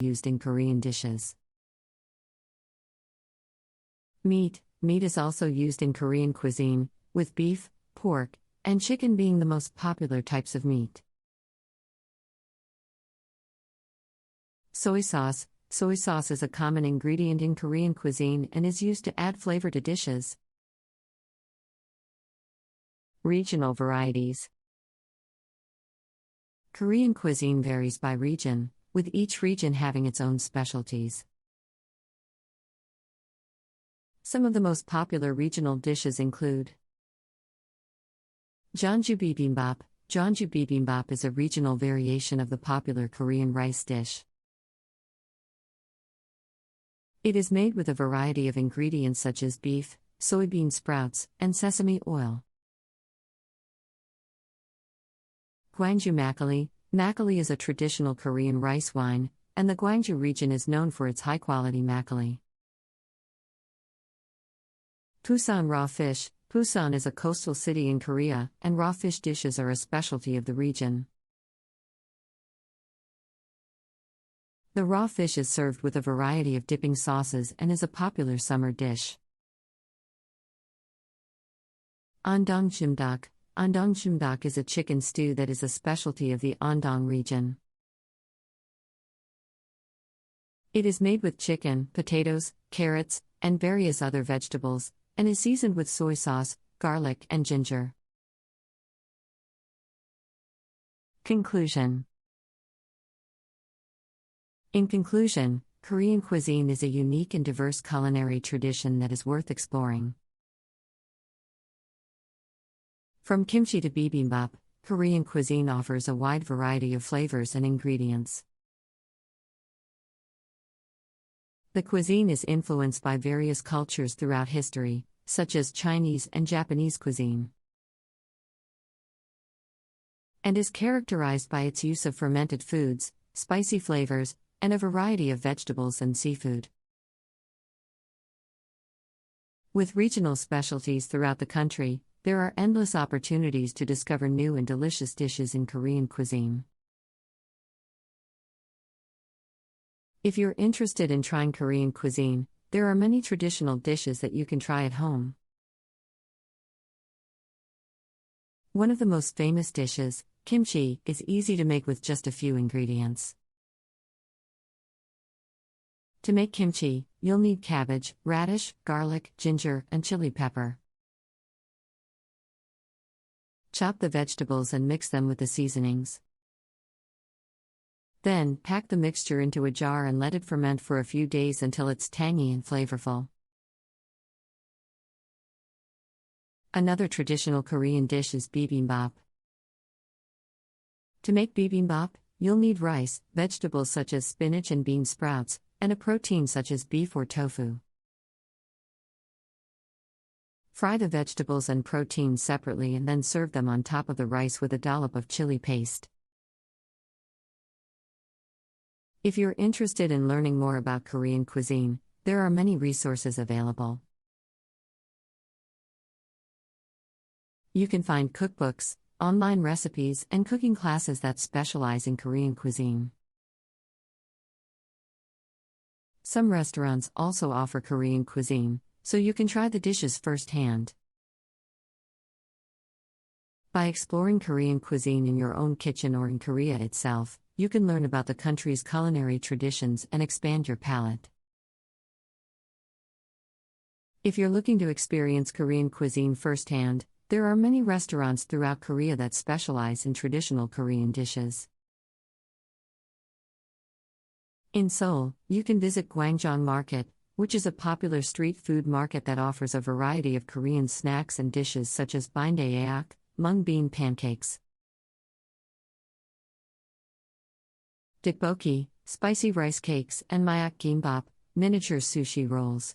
used in Korean dishes. Meat. Meat is also used in Korean cuisine, with beef, pork, and chicken being the most popular types of meat. Soy sauce. Soy sauce is a common ingredient in Korean cuisine and is used to add flavor to dishes. Regional varieties. Korean cuisine varies by region, with each region having its own specialties. Some of the most popular regional dishes include Jeonju bibimbap. Jeonju bibimbap is a regional variation of the popular Korean rice dish. It is made with a variety of ingredients such as beef, soybean sprouts, and sesame oil. Gwangju makgeolli. Makgeolli is a traditional Korean rice wine, and the Gwangju region is known for its high-quality makgeolli. Busan raw fish. Busan is a coastal city in Korea, and raw fish dishes are a specialty of the region. The raw fish is served with a variety of dipping sauces and is a popular summer dish. Andong jjimdak. Andong jjimdak is a chicken stew that is a specialty of the Andong region. It is made with chicken, potatoes, carrots, and various other vegetables, and is seasoned with soy sauce, garlic, and ginger. Conclusion. In conclusion, Korean cuisine is a unique and diverse culinary tradition that is worth exploring. From kimchi to bibimbap, Korean cuisine offers a wide variety of flavors and ingredients. The cuisine is influenced by various cultures throughout history, such as Chinese and Japanese cuisine, and is characterized by its use of fermented foods, spicy flavors, and a variety of vegetables and seafood. With regional specialties throughout the country, there are endless opportunities to discover new and delicious dishes in Korean cuisine. If you're interested in trying Korean cuisine, there are many traditional dishes that you can try at home. One of the most famous dishes, kimchi, is easy to make with just a few ingredients. To make kimchi, you'll need cabbage, radish, garlic, ginger, and chili pepper. Chop the vegetables and mix them with the seasonings. Then, pack the mixture into a jar and let it ferment for a few days until it's tangy and flavorful. Another traditional Korean dish is bibimbap. To make bibimbap, you'll need rice, vegetables such as spinach and bean sprouts, and a protein such as beef or tofu. Fry the vegetables and proteins separately and then serve them on top of the rice with a dollop of chili paste. If you're interested in learning more about Korean cuisine, there are many resources available. You can find cookbooks, online recipes, and cooking classes that specialize in Korean cuisine. Some restaurants also offer Korean cuisine, so you can try the dishes firsthand. By exploring Korean cuisine in your own kitchen or in Korea itself, you can learn about the country's culinary traditions and expand your palate. If you're looking to experience Korean cuisine firsthand, there are many restaurants throughout Korea that specialize in traditional Korean dishes. In Seoul, you can visit Gwangjang Market, which is a popular street food market that offers a variety of Korean snacks and dishes such as baindaeak, mung bean pancakes, tteokbokki, spicy rice cakes, and mayak gimbap, miniature sushi rolls.